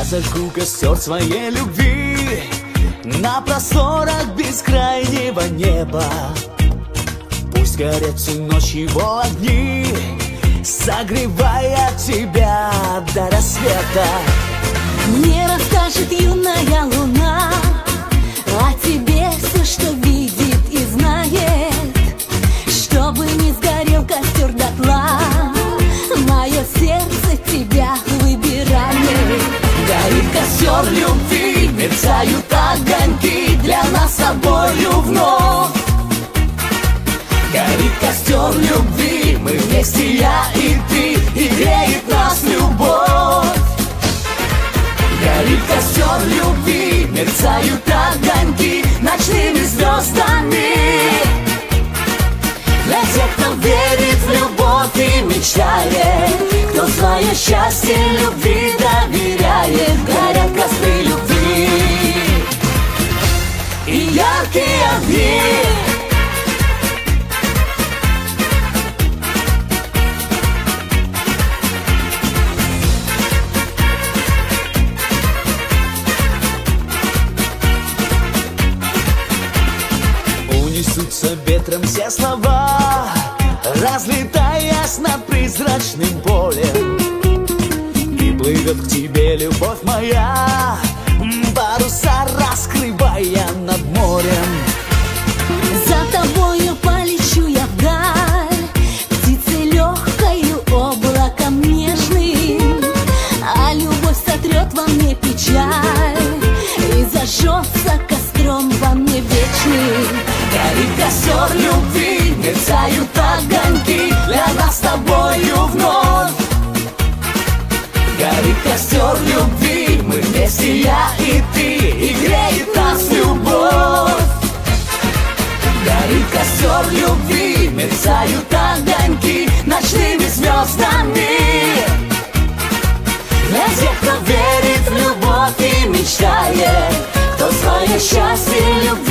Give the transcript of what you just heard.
зажгу костер своей любви на просторах бескрайнего неба. Пусть горят всю ночь его огни, согревая тебя до рассвета. Мне расскажет юная луна о тебе все, что видит и знает, чтобы не сгорел костер дотла. Мое сердце тебя выбирает. Горит костер любви, мерцают огоньки для нас с тобою вновь. Горит костер любви, мы вместе, я и ты, и греет нас любовь. Горит костер любви, мерцают огоньки ночными звездами. Для тех, кто верит в любовь и мечтает, кто свое счастье любви доверяет. Горят костры любви и яркие огни. Унесутся ветром все слова, разлетаясь над призрачным полем. И плывет к тебе любовь моя, паруса раскрывая над морем. За тобою полечу я вдаль, птицей легкою, облаком нежным, а любовь сотрет во мне печаль и зажжется костром во мне вечным. Горит костер любви, мерцают огоньки для нас с тобою вновь. Горит костер любви, мы вместе, я и ты, и греет нас любовь. Горит костер любви, мерцают огоньки ночными звездами. Для тех, кто верит в любовь и мечтает, кто свое счастье любви